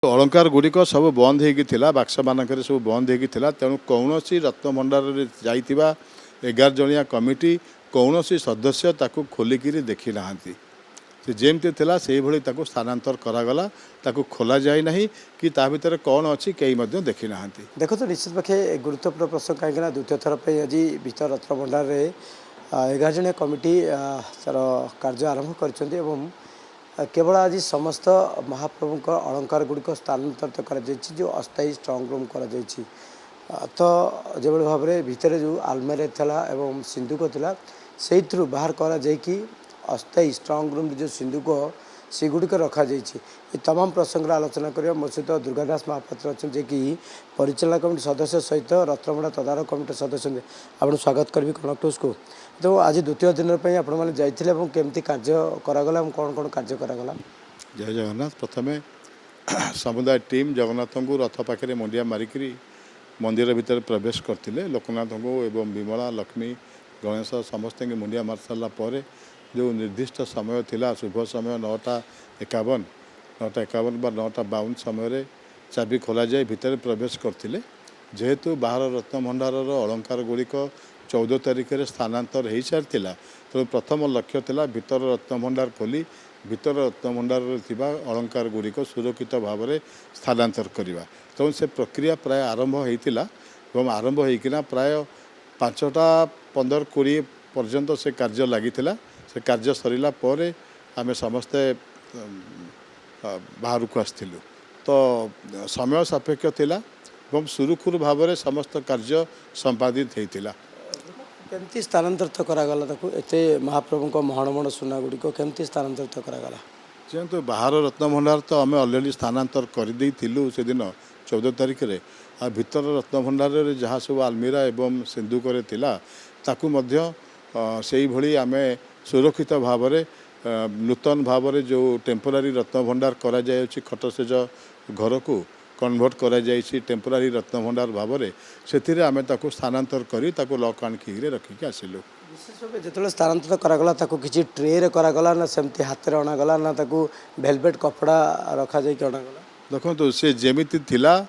अलंकार गुड़िक सब बंद होता बाक्स मानक सब बंद होता तेणु कौन रत्न भंडार जाइथिबा 11 जणिया कमिटी कौन सदस्य ताकू खोलिक देखी ना से जमती थिला से भली ताकू स्थानांतर करागला ताकू खोला जाए नहीं कि ता भीतर कौन अच्छी कई देखी ना। देखो तो निश्चित पक्षे गुरुत्वपूर्ण प्रश्न कहीं द्वितीय थर पर आज भीतर रत्न भंडार में 11 जणिया कमिटी तार कार्य आरंभ कर केवल आज समस्त महाप्रभु अलंकार गुड़िक स्थानांतरित कर जो अस्थायी स्ट्रंग रूम कर तो जो भाव में भितर जो आलमारी था एवं सिंधुक था से बाहर करा अस्थायी स्ट्रंग रूम जो सिंधुक सेगुड़िक रखा तमाम प्रसंग आलोचना करने मो सहित दुर्गादास महापात्र अच्छा जे कि परिचालना कमिटी सदस्य सहित रत्नभंडार तदारक कमिटी सदस्य आपको स्वागत करी कनेक्टर्स को। तो आज द्वितीय दिन आपने जाइए केमती कार्य करागला कौन कौन कार्य करागला। जय जगन्नाथ। प्रथमे समुदाय टीम जगन्नाथ को रथ पाखे मुंडिया मारिक मंदिर भीतर प्रवेश करते लोकनाथ को एवं विमला लक्ष्मी गणेश समस्त मुंडिया मार सारापर जो निर्दिष्ट समय थिला शुभ समय 9:51 बा 9:52 समय चाबी खोल जाए भितर प्रवेश करते जेहेतु बाहर रत्न भंडार अलंकार गुड़िक 14 तारिख में स्थानांतर हो सारी तो प्रथम लक्ष्य थिला भितर रत्न भंडार खोली भितर रत्न भंडार अलंकार गुड़िक सुरक्षित भाव में स्थानांतर करवा तेणु से प्रक्रिया प्राय आरंभ होता और आरंभ होना प्राय 5:15-20 पर्यंत से कार्य लगी से कार्य सरला पर आम समस्ते बाहर को आसलु तो समय सापेक्ष थिला एवं सुरुखुरु भाव में समस्त कार्य संपादित होता। केमती स्थानांतरित करागला एत महाप्रभु महणमण सुना गुड़िक केमती स्थानांतरित करागला। जेहेतु बाहर रत्न भंडार तो आम अलरेडी स्थानांतर करदेलु से दिन 14 तारिख में आ भीतर रत्न भंडार जहाँ सब आलमीरा एवं सिंधुक ताकू मध्य से भली आमे सुरक्षित भाव में नूतन भाव में जो टेम्पोरारी रत्न भंडार करा जाय खट सेज घर को कन्वर्ट करा जाय टेम्पोरारी रत्न भंडार भाव में से आम स्थानांतर करी लॉक एंड की रखिक आसिलु। विशेष भाव जो स्थानांतर करागला किसी ट्रे करागला ना सेमती हाथ में अणागला ना भेलभेट कपड़ा रखा जाए अणागला। देखो सी जमी थिला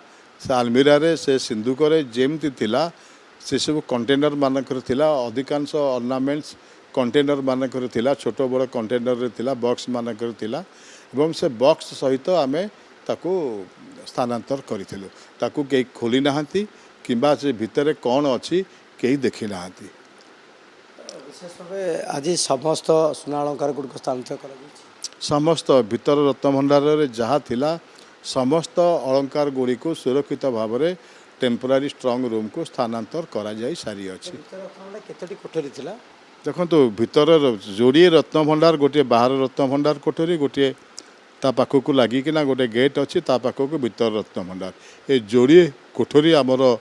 से आलमीरा से सिंधुक जमी थिला से सब कंटेनर मानक अधिकांश अर्नामेंट्स कंटेनर मानक छोट बड़ कंटेनर थिला बॉक्स मानक एवं से बॉक्स सहित आम ताकू स्थानांतर करूँ ताकू कई खोली ना कि से भितर कौन अच्छी कई देखी ना। विशेष भाव आज समस्त सुना अलंकार गुड़िक स्थानांतर कर समस्त भीतर रत्न भंडार जहाँ थिला समस्त अलंकार गुड़ी को सुरक्षित भाव में टेम्पोरारी स्ट्रंग रूम को स्थानांतर करा जाई सारी अच्छी। कोठरी थिला देखो भीतर जोड़े रत्न भंडार गोटे बाहर रत्न भंडार कोठरी गोटे ता पाखक लगिकिना गोटे गेट अच्छी ता पाखक भीतर रत्न भंडार ये जोड़े कोठरी आमर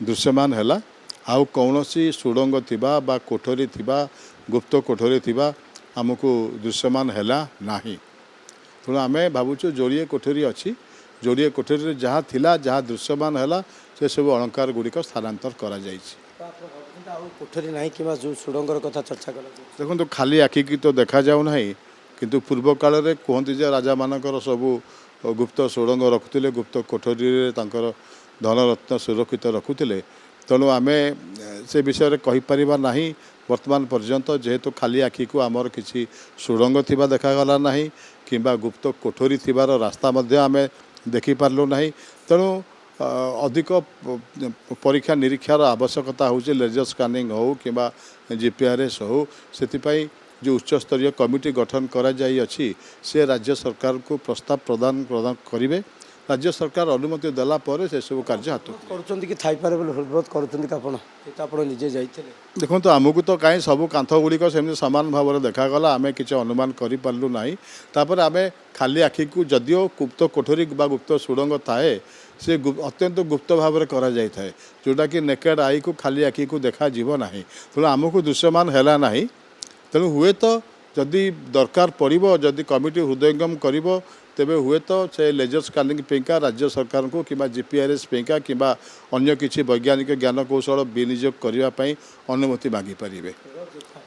दृश्यमान है आउ कौन सुड़ंग थिबा बा कोठरी थिबा गुप्त कोठरी थिबा आमको दृश्यमान है ना तेणु आम भावुँ जोड़े कोठरी अच्छी जोड़े कोठरी जहाँ थिला जहाँ दृश्यमान है से सब अलंकार गुड़िक स्थानांतर करा जाइछि। कोठरी ना कि जो सुड़ंगर कथा चर्चा कर देखो खाली आखिकी तो देखा जाऊ ना किंतु पूर्व काल में कहते जे राजा मानकर सबू गुप्त सुड़ंग रखुले गुप्त कोठरी धन रत्न सुरक्षित रखुले तेणु आम से विषय कहीपर ना वर्तमान पर्यंत जेहेतु खाली आखि को आमर किसी सुड़ंग थिबा देखागला ना कि गुप्त कोठरी थिबार रास्ता मध्य आम देखिपारू ना तेणु अधिक परीक्षा निरीक्षार आवश्यकता हो लेजर स्कानिंग हो कि जीपीआरएस हो से जो उच्चस्तरीय कमिटी गठन करा जाई अछि से राज्य सरकार को प्रस्ताव प्रदान करेंगे राज्य सरकार अनुमति देला पर से सब कार्य हाथ निजे देखो तो आमको तो कहीं सब कांथ गुड़िक सेमती सामान भाव में देखागला आम किसी अनुमान करूँ ना आम खाली आखि को जदिओ गुप्त कोठरी गुप्त सुड़ंग थाए से अत्यंत गुप्त भाव में करा जाए जोटा कि नेकेड आई को खाली आखि को देखा ना तेणु आमको दृश्यमान है ना तेणु हुए तो जदि दरकार पड़ो जदि कमिटी हृदयंगम कर तेबे हुए तो से लेजर स्कानिंग पेका राज्य सरकार को कि जीपीआरएस पेका कि अन्य किसी वैज्ञानिक ज्ञान कौशल विनियोग करने अनुमति मागी पारे।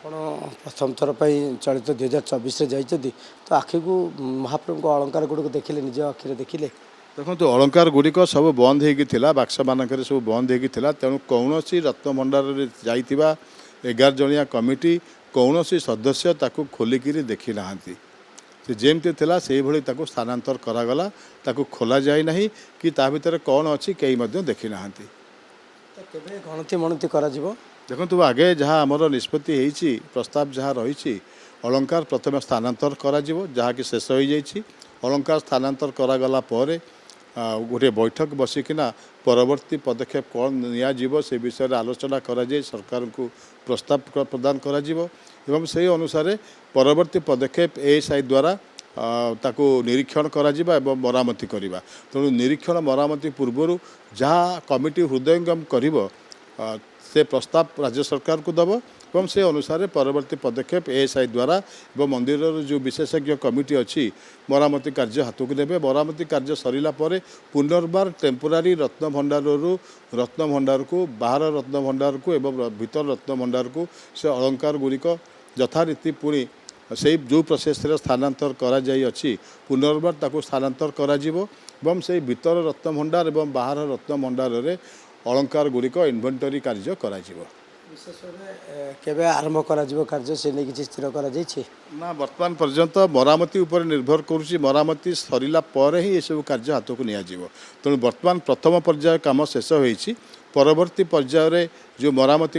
प्रथम थर चलित 2024 जाइए तो आखि को महाप्रभु को अलंकार गुड़ को देखिले निज आखिरे देखिले ଦେଖନ୍ତୁ ଅଳଙ୍କାର ଗୁଡ଼ିକ ସବୁ ବନ୍ଦ ହେଇକି ଥିଲା, ବାକ୍ସ ମାନଙ୍କରେ ସବୁ ବନ୍ଦ ହେଇକି ଥିଲା। ତେଣୁ କୌଣସି ରତ୍ନଭଣ୍ଡାରରେ ଯାଇଥିବା 11 ଜଣିଆ କମିଟି କୌଣସି ସଦସ୍ୟ ତାକୁ ଖୋଲିକିରି ଦେଖି ନାହାନ୍ତି। ସେ ଯେମିତି ଥିଲା ସେଇଭଳି ତାକୁ ସ୍ଥାନାନ୍ତର କରାଗଲା, ତାକୁ ଖୋଲା ଯାଇ ନାହିଁ କି ତା ଭିତରେ କ'ଣ ଅଛି କେହି ମଧ୍ୟ ଦେଖି ନାହାନ୍ତି। ତ କେବେ ଗଣତି ମଣତି କରାଯିବ? ଦେଖନ୍ତୁ ଆଗେ ଯାହା ଆମର ନିଷ୍ପତ୍ତି ହେଇଛି, ପ୍ରସ୍ତାବ ଯାହା ରହିଛି, ଅଳଙ୍କାର ପ୍ରଥମେ ସ୍ଥାନାନ୍ତର କରାଯିବ, ଯାହାକି ଶେଷ ହୋଇଯାଇଛି। ଅଳଙ୍କାର ସ୍ଥାନାନ୍ତର କରାଗଲା ପରେ ଗୋଟିଏ ବୈଠକ ବସିକିନା ପରବର୍ତ୍ତୀ ପଦକ୍ଷେପ କ'ଣ ନିଆଯିବ ସେ ବିଷୟରେ ଆଲୋଚନା କରାଯାଇ ସରକାରଙ୍କୁ ପ୍ରସ୍ତାବ ପ୍ରଦାନ କରାଯିବ ଏବଂ ସେହି ଅନୁସାରେ ପରବର୍ତ୍ତୀ ପଦକ୍ଷେପ ଏଏସ୍ଆଇ ଦ୍ୱାରା ତାକୁ ନିରୀକ୍ଷଣ କରାଯିବା ଏବଂ ମରାମତି କରିବା। ତେଣୁ ନିରୀକ୍ଷଣ ମରାମତି ପୂର୍ବରୁ ଯାହା କମିଟି ହୃଦୟଙ୍ଗମ କରିବ ସେ ପ୍ରସ୍ତାବ ରାଜ୍ୟ ସରକାରକୁ ଦେବ ଏବଂ ସେ ଅନୁସାରେ ପରବର୍ତ୍ତୀ ପଦକ୍ଷେପ ଏଏସ୍ଆଇ ଦ୍ୱାରା ଏବଂ ମନ୍ଦିରର ଯେଉଁ ବିଶେଷଜ୍ଞ କମିଟି ଅଛି ମରାମତି କାର୍ଯ୍ୟ ହାତକୁ ନେବେ। ମରାମତି କାର୍ଯ୍ୟ ସରିଲା ପରେ ପୁନର୍ବାର ଟେମ୍ପୋରାରୀ ରତ୍ନଭଣ୍ଡାରରୁ ରତ୍ନଭଣ୍ଡାରକୁ, ବାହାର ରତ୍ନଭଣ୍ଡାରକୁ ଏବଂ ଭିତର ରତ୍ନଭଣ୍ଡାରକୁ ସେ ଅଳଙ୍କାର ଗୁଡ଼ିକ ଯଥାରୀତି ପୁଣି ସେଇ ଯେଉଁ ପ୍ରୋସେସ୍ରେ ସ୍ଥାନାନ୍ତର କରାଯାଇଅଛି ପୁନର୍ବାର ତାକୁ ସ୍ଥାନାନ୍ତର କରାଯିବ ଏବଂ ସେଇ ଭିତର ରତ୍ନଭଣ୍ଡାର ଏବଂ ବାହାର ରତ୍ନଭଣ୍ଡାରରେ ଅଳଙ୍କାର ଗୁଡ଼ିକ ଇନଭେଣ୍ଟରୀ କାର୍ଯ୍ୟ କରାଯିବ। ବିଶେଷ ଭାବେ କେବେ ଆରମ୍ଭ କରାଯିବ କାର୍ଯ୍ୟ ସେ ନେଇ କିଛି ସ୍ଥିର କରାଯାଇଛି? ନା, ବର୍ତ୍ତମାନ ପର୍ଯ୍ୟନ୍ତ ମରାମତି ଉପରେ ନିର୍ଭର କରୁଛି। ମରାମତି ସରିଲା ପରେ ହିଁ ଏସବୁ କାର୍ଯ୍ୟ ହାତକୁ ନିଆଯିବ। ତେଣୁ ବର୍ତ୍ତମାନ ପ୍ରଥମ ପର୍ଯ୍ୟାୟ କାମ ଶେଷ ହୋଇଛି। ପରବର୍ତ୍ତୀ ପର୍ଯ୍ୟାୟରେ ଯେଉଁ ମରାମତି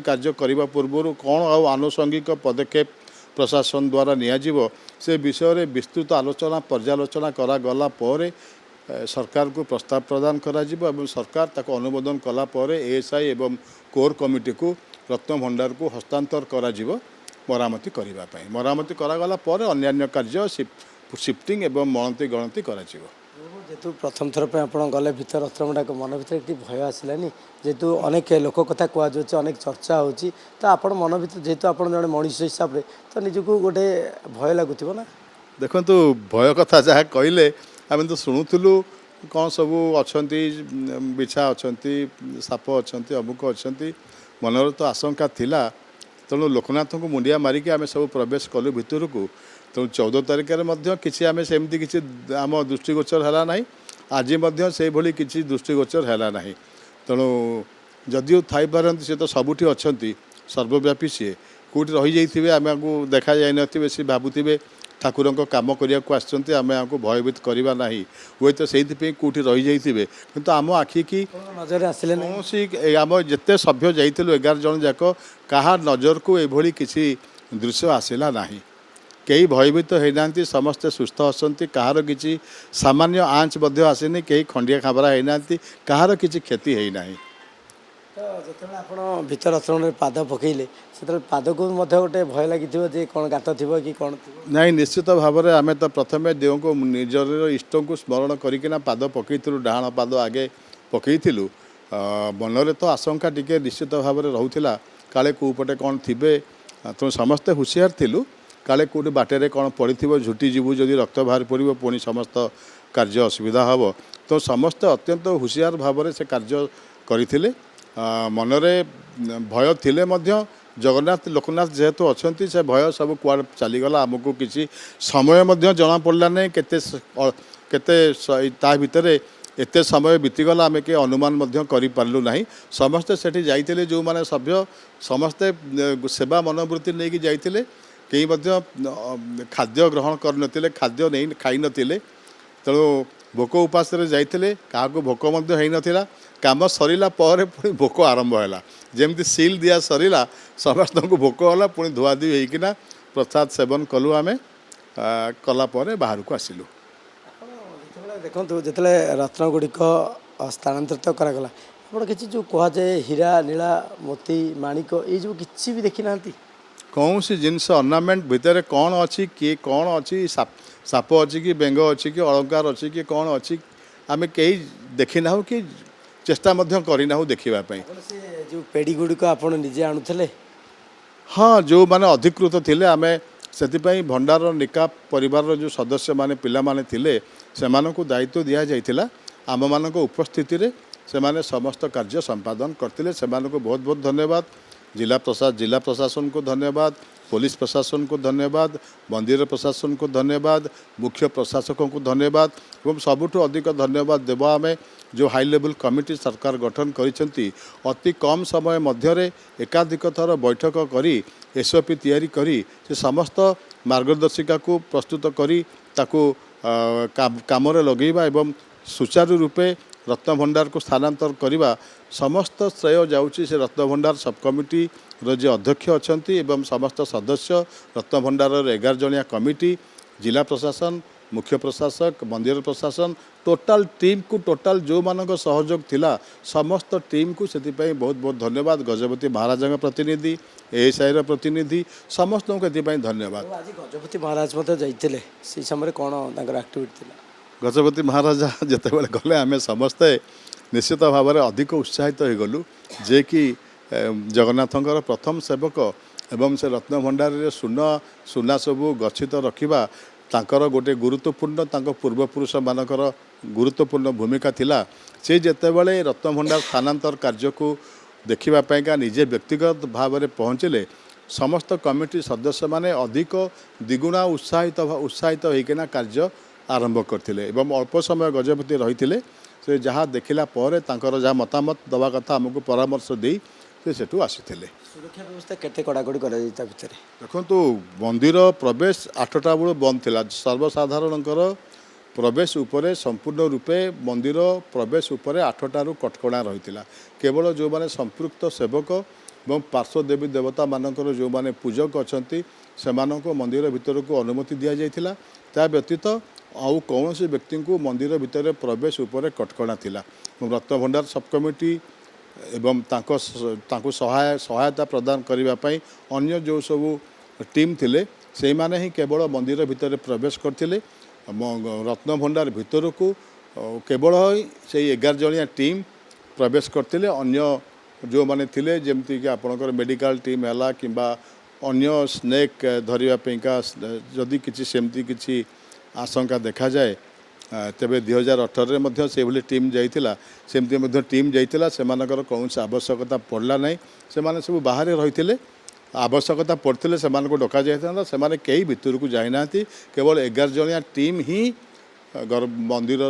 କାର୍ଯ୍ୟ କରିବା ପୂର୍ବରୁ କ'ଣ ଆଉ ଆନୁଷଙ୍ଗିକ ପଦକ୍ଷେପ ପ୍ରଶାସନ ଦ୍ୱାରା ନିଆଯିବ ସେ ବିଷୟରେ ବିସ୍ତୃତ ଆଲୋଚନା ପର୍ଯ୍ୟାଲୋଚନା କରାଗଲା ପରେ ସରକାରକୁ ପ୍ରସ୍ତାବ ପ୍ରଦାନ କରାଯିବ ଏବଂ ସରକାର ତାକୁ ଅନୁମୋଦନ କଲା ପରେ ଏଏସ୍ଆଇ ଏବଂ କୋର୍ କମିଟିକୁ ରତ୍ନଭଣ୍ଡାରକୁ ହସ୍ତାନ୍ତର କରାଯିବ ମରାମତି କରିବା ପାଇଁ। ମରାମତି କରାଗଲା ପରେ ଅନ୍ୟାନ୍ୟ କାର୍ଯ୍ୟ ସିଫ୍ଟିଂ ଏବଂ ଗଣତି କରାଯିବ। ଯେହେତୁ ପ୍ରଥମ ଥର ପାଇଁ ଆପଣ ଗଲେ ଭିତର ରତ୍ନଭଣ୍ଡାର ମନ ଭିତରେ ଟିକେ ଭୟ ଆସିଲାନି? ଯେହେତୁ ଅନେକ ଲୋକ କଥା କୁହାଯାଉଛି, ଅନେକ ଚର୍ଚ୍ଚା ହେଉଛି, ତ ଆପଣ ମନ ଭିତରେ ଯେହେତୁ ଆପଣ ଜଣେ ମଣିଷ ହିସାବରେ ତ ନିଜକୁ ଗୋଟେ ଭୟ ଲାଗୁଥିବ ନା? ଦେଖନ୍ତୁ ଭୟ କଥା ଯାହା କହିଲେ ଆମେ ତ ଶୁଣୁଥିଲୁ କ'ଣ ସବୁ ଅଛନ୍ତି, ବିଛା ଅଛନ୍ତି, ସାପ ଅଛନ୍ତି, ଅମୁକ ଅଛନ୍ତି, ମନରେ ତ ଆଶଙ୍କା ଥିଲା। ତେଣୁ ଲୋକନାଥଙ୍କୁ ମୁଣ୍ଡିଆ ମାରିକି ଆମେ ସବୁ ପ୍ରବେଶ କଲୁ ଭିତରକୁ। ତେଣୁ 14 ତାରିଖରେ ମଧ୍ୟ କିଛି ଆମେ ସେମିତି କିଛି ଆମ ଦୃଷ୍ଟିଗୋଚର ହେଲା ନାହିଁ। ଆଜି ମଧ୍ୟ ସେଇଭଳି କିଛି ଦୃଷ୍ଟିଗୋଚର ହେଲା ନାହିଁ। ତେଣୁ ଯଦିଓ ଥାଇପାରନ୍ତି ସେ ତ ସବୁଠି ଅଛନ୍ତି, ସର୍ବବ୍ୟାପୀ ସିଏ କେଉଁଠି ରହିଯାଇଥିବେ, ଆମକୁ ଦେଖାଯାଇନଥିବେ, ସେ ଭାବୁଥିବେ ଠାକୁରଙ୍କ କାମ କରିବାକୁ ଆସିଛନ୍ତି, ଆମେ ଆମକୁ ଭୟଭୀତ କରିବା ନାହିଁ, ହୁଏତ ସେଇଥିପାଇଁ କେଉଁଠି ରହିଯାଇଥିବେ। କିନ୍ତୁ ଆମ ଆଖିକି ନଜରରେ ଆସିଲେ କୌଣସି ଆମ ଯେତେ ସଭ୍ୟ ଯାଇଥିଲୁ 11 ଜଣ ଯାକ କାହା ନଜରକୁ ଏଭଳି କିଛି ଦୃଶ୍ୟ ଆସିଲା ନାହିଁ। କେହି ଭୟଭୀତ ହୋଇନାହାନ୍ତି, ସମସ୍ତେ ସୁସ୍ଥ ଅଛନ୍ତି, କାହାର କିଛି ସାମାନ୍ୟ ଆଞ୍ଚ ମଧ୍ୟ ଆସିନି, କେହି ଖଣ୍ଡିଆ ଖାବରା ହୋଇନାହାନ୍ତି, କାହାର କିଛି କ୍ଷତି ହୋଇନାହିଁ। ତ ଯେତେବେଳେ ଆପଣ ଭିତର ରତ୍ନଭଣ୍ଡାରରେ ପାଦ ପକାଇଲେ ସେତେବେଳେ ପାଦକୁ ମଧ୍ୟ ଗୋଟେ ଭୟ ଲାଗିଥିବ ଯେ କ'ଣ ଗାତ ଥିବ କି କ'ଣ ଥିବ? ନାଇଁ, ନିଶ୍ଚିତ ଭାବରେ ଆମେ ତ ପ୍ରଥମେ ଦେଉଙ୍କୁ ନିଜର ଇଷ୍ଟଙ୍କୁ ସ୍ମରଣ କରିକିନା ପାଦ ପକାଇଥିଲୁ, ଡାହାଣ ପାଦ ଆଗେ ପକାଇଥିଲୁ। ମନରେ ତ ଆଶଙ୍କା ଟିକେ ନିଶ୍ଚିତ ଭାବରେ ରହୁଥିଲା, କାଳେ କେଉଁ ପଟେ କ'ଣ ଥିବେ। ତେଣୁ ସମସ୍ତେ ହୁସିଆର ଥିଲୁ, କାଳେ କେଉଁଠି ବାଟରେ କ'ଣ ପଡ଼ିଥିବ, ଝୁଟିଯିବୁ, ଯଦି ରକ୍ତ ବାହାରି ପଡ଼ିବ ପୁଣି ସମସ୍ତ କାର୍ଯ୍ୟ ଅସୁବିଧା ହେବ। ତ ସମସ୍ତେ ଅତ୍ୟନ୍ତ ହୁସିଆର ଭାବରେ ସେ କାର୍ଯ୍ୟ କରିଥିଲେ। ମନରେ ଭୟ ଥିଲେ ମଧ୍ୟ ଜଗନ୍ନାଥ ଲୋକନାଥ ଯେହେତୁ ଅଛନ୍ତି ସେ ଭୟ ସବୁ କୁଆଡ଼େ ଚାଲିଗଲା। ଆମକୁ କିଛି ସମୟ ମଧ୍ୟ ଜଣାପଡ଼ିଲା ନାହିଁ, କେତେ ତା ଭିତରେ ଏତେ ସମୟ ବିତିଗଲା ଆମେ କିଏ ଅନୁମାନ ମଧ୍ୟ କରିପାରିଲୁ ନାହିଁ। ସମସ୍ତେ ସେଠି ଯାଇଥିଲେ, ଯେଉଁମାନେ ସଭ୍ୟ ସମସ୍ତେ ସେବା ମନୋବୃତ୍ତି ନେଇକି ଯାଇଥିଲେ। କେହି ମଧ୍ୟ ଖାଦ୍ୟ ଗ୍ରହଣ କରିନଥିଲେ, ଖାଦ୍ୟ ଖାଇନଥିଲେ। ତେଣୁ ଭୋକ ଉପାସରେ ଯାଇଥିଲେ, କାହାକୁ ଭୋକ ମଧ୍ୟ ହୋଇନଥିଲା। କାମ ସରିଲା ପରେ ପୁଣି ଭୋକ ଆରମ୍ଭ ହେଲା, ଯେମିତି ସିଲ୍ ଦିଆ ସରିଲା ସମସ୍ତଙ୍କୁ ଭୋକ ହେଲା, ପୁଣି ଧୁଆଧୁଇ ହେଇକିନା ପ୍ରସାଦ ସେବନ କଲୁ। ଆମେ କଲା ପରେ ବାହାରକୁ ଆସିଲୁ। ଦେଖନ୍ତୁ ଯେତେବେଳେ ରତ୍ନ ଗୁଡ଼ିକ ସ୍ଥାନାନ୍ତରିତ କରାଗଲା ଆପଣ କିଛି ଯେଉଁ କୁହାଯାଏ ହୀରା, ନୀଳା, ମୋତି, ମାଣିକ ଏଇ ଯେଉଁ କିଛି ବି ଦେଖିନାହାନ୍ତି? କୌଣସି ଜିନିଷ ଅର୍ଣ୍ଣାମେଣ୍ଟ ଭିତରେ କ'ଣ ଅଛି, କିଏ କ'ଣ ଅଛି, ସାପ ଅଛି କି ବେଙ୍ଗ ଅଛି କି ଅଳଙ୍କାର ଅଛି କି କ'ଣ ଅଛି, ଆମେ କେହି ଦେଖିନାହୁଁ କି ଚେଷ୍ଟା ମଧ୍ୟ କରିନାହୁଁ ଦେଖିବା ପାଇଁ। ସେ ଯେଉଁ ପେଡ଼ି ଗୁଡ଼ିକ ଆପଣ ନିଜେ ଆଣୁଥିଲେ? ହଁ, ଯେଉଁମାନେ ଅଧିକୃତ ଥିଲେ ଆମେ ସେଥିପାଇଁ ଭଣ୍ଡାର ନିକା ପରିବାରର ଯେଉଁ ସଦସ୍ୟମାନେ ପିଲାମାନେ ଥିଲେ ସେମାନଙ୍କୁ ଦାୟିତ୍ୱ ଦିଆଯାଇଥିଲା। ଆମମାନଙ୍କ ଉପସ୍ଥିତିରେ ସେମାନେ ସମସ୍ତ କାର୍ଯ୍ୟ ସମ୍ପାଦନ କରିଥିଲେ। ସେମାନଙ୍କୁ ବହୁତ ବହୁତ ଧନ୍ୟବାଦ। ଜିଲ୍ଲା ପ୍ରଶାସନକୁ ଧନ୍ୟବାଦ, पुलिस प्रशासन को धन्यवाद, मंदिर प्रशासन को धन्यवाद, मुख्य प्रशासकों को धन्यवाद एवं सबुठ अधिक धन्यवाद देवा आम जो हाई लेवल कमिटी सरकार गठन करिसेंती अति कम समय मध्य एकाधिक थर बैठक करी एसओपी तैयारी करी से समस्त मार्गदर्शिका को प्रस्तुत करी ताकू काम लगेवा एवं सुचारू रूपे रत्न भंडार को स्थानांतर करने समस्त श्रेय जाऊँगी से रत्न भंडार सब कमिटी जे अध्यक्ष अच्छा एवं समस्त सदस्य रत्न भंडार 11 जनिया कमिटी जिला प्रशासन मुख्य प्रशासक मंदिर प्रशासन टोटाल टीम को टोटाल जो मानक सहयोग थिला समस्त टीम को से बहुत बहुत धन्यवाद। गजपति महाराजा प्रतिनिधि एएसआई प्रतिनिधि समस्त को धन्यवाद। आज गजपति महाराज मत जाइए से समय कौन एक्टिविटी थी गजपति महाराजा जितेबाला गले आम समस्ते निश्चित भाव में अधिक उत्साहित हो गलु जे कि जगन्नाथंकर प्रथम सेवक एवं से रत्न भंडार सुना सबू गच्छित रखा तांकर गोटे गुरुत्वपूर्ण पूर्वपुरुष मानकर गुरुत्वपूर्ण भूमिका थिला से जितेबाला रत्न भंडार स्थानांतर कार्य को देखापी निजे व्यक्तिगत भाव में पहुँचले समस्त कमिटी सदस्य माने अधिक द्विगुणा उत्साहित होना कार्य आरंभ करते एवं अल्प समय गजपति रही से जहाँ देखला पर जहाँ मतामत दवा कथा आमको परामर्श दे सेठू आसी सुरक्षा व्यवस्था केते कड़ाकड़ी कर देखो मंदिर प्रवेश 8टा बेलू बंद थिला सर्वसाधारण प्रवेश उपरे संपूर्ण रूपे मंदिर प्रवेश उपरे 8टारू कटकणा रही केवल जो माने संपृक्त सेवक और पार्श्व देवी देवता मानकर जो माने पूजक अच्छा से मंदिर भितर को अनुमति दि जाइथिला ता व्यतीत आउ कौन व्यक्ति को मंदिर भितर प्रवेश उपरे कटकणा थिला रत्न भंडार सब कमिटी एवं सहायता प्रदान करने अन्य जो सब टीम थिले से माने ही केवल मंदिर भितर प्रवेश करते रत्न भंडार भितर को केवल से 11 जनिया टीम प्रवेश करते अन्य जो माने थिले जेमती कि आपणकर मेडिकल टीम है कि अन्य स्नेक धरिया जदि किसी सेमती किसी आशंका देखा जाए तेबे 2018 से भली टीम जाइतिला सेमती टीम जाइतिला सेमानकर कौन आवश्यकता पड़ला नहीं से सब बाहर रही आवश्यकता पड़ते से डका जाता से कई भितर को जाना केवल 11 जनिया टीम ही मंदिर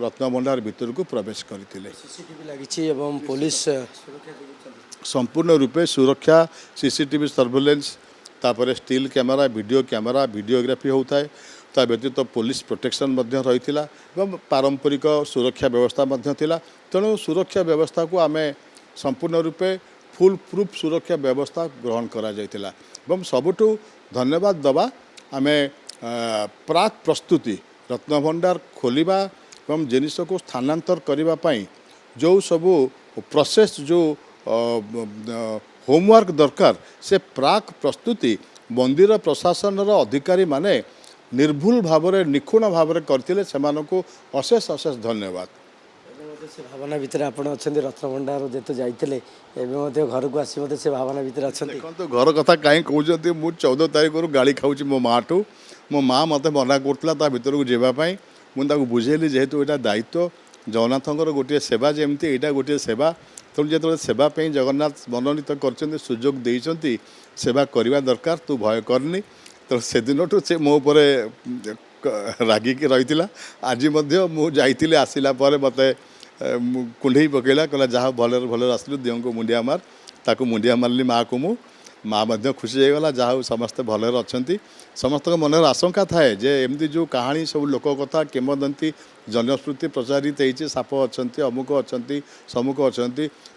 रत्न भंडार भितर को प्रवेश करते पुलिस संपूर्ण रूपे सुरक्षा सीसीटीवी सर्वेलेंस तापर स्टिल कैमेरा वीडियोग्राफी होता है ता व्यतीत पुलिस प्रोटेक्शन रही पारंपरिक सुरक्षा व्यवस्था तेणु सुरक्षा व्यवस्था को आम संपूर्ण रूपे फुल प्रूफ सुरक्षा व्यवस्था ग्रहण करा सबुठु धन्यवाद दबा आम प्राक प्रस्तुति रत्न भंडार खोलिबा एवं जिनिस को स्थानांतर करने जो सबू प्रोसेस जो होमवर्क दरकार से प्राक प्रस्तुति मंदिर प्रशासन अधिकारी माने निर्भुल भाव में निखुण भाव में करते अशेष अशेष धन्यवाद। से भावना भितर आप रत्न भंडार जो जाइए घर को आसी से भावना भितर अच्छा देखो घर कथा कहीं कहते मुझे 14 तारीख रू गाड़ी खाऊँ मो माँ ठू मो माँ मत मना कर भर को जावाई मुझे बुझेली जेहेतु यहाँ दायित्व जगन्नाथर गोटे सेवा जमती यहाँ गोटे सेवा तेणु जो सेवाई जगन्नाथ मनोनीत कर सुजोग देते सेवा करने दरकार तू भय करनी तो से दिन से मो रागिकी रही आज मुझे आसला मत कुंडे पकड़ा कहला जहाँ भले भले आसलु दियों को मुंडिया मार ताकू मुंडिया मारली माँ को माँ खुशी होगला जहाँ समस्ते भले अच्छा समस्त मन आशंका थाए जे एमती जो कहानी सब लोक कथा किंवदंती जनस्मृति प्रचारित होती साप अच्छा अमुक अच्छा समुक अच्छा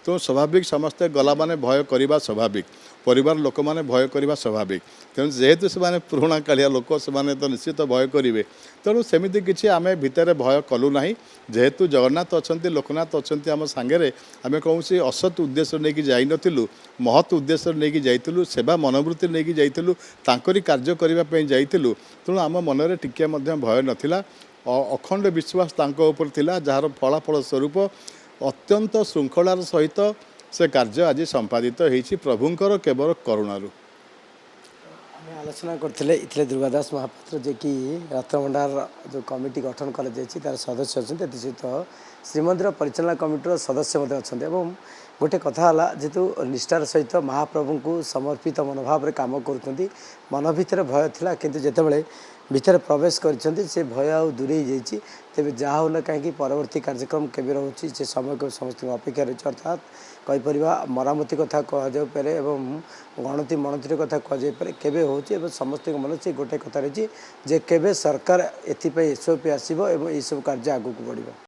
तो स्वाभाविक समस्ते गला माने भय करवा स्वाभाविक परिवार लोक मैंने भय करवा स्वाभाविक तेणु जेहेतु से पुराणा कालिया लोक से तो निश्चित भय करेंगे तेणु सेमती किसी आम भितर भय कलु ना जेहेतु जगन्नाथ अच्छा लोकनाथ अच्छा आम सांगे आम कौन असत उद्देश्य नहीं कि जाइनलु महत् उद्देश्य नहीं कि जाइलु सेवा मनोवृत्ति नहीं कि जाइलु तांकरी कार्य करने जाइलु तेणु आम मनरे टिके भय नाला अखंड विश्वास तांको ऊपर थिला जार फलाफल स्वरूप अत्यंत श्रृंखलार सहित से कार्य आज संपादित होती प्रभुंकर केवल करुणारू आम आलोचना करते इतने दुर्गादास महापात्र जे कि रत्न भंडार जो कमिटी गठन कर तार सदस्य अच्छा सहित श्रीमंदिर परिचालना कमिटर सदस्य अच्छा गोटे कथा है जेतु निष्ठार सहित महाप्रभु को समर्पित मनोभाव रे काम करुँच मन भितर भय थिला किंतु जेतेबेले भितर प्रवेश करछन्ती से भय आ दूरे जाइए तेज जहाँ होना कहीं परवर्ती कार्यक्रम केबे रोचे से समय को समस्त अपेक्षा रही अर्थात कहीपर मरामती कथा कहजापे एवं गणति मणति कथा कहजापे केबे हो समस्त मन से गोटे कथा रही जे केबे सरकार एसओपी आसब और यह सब कार्य आगू बढ़।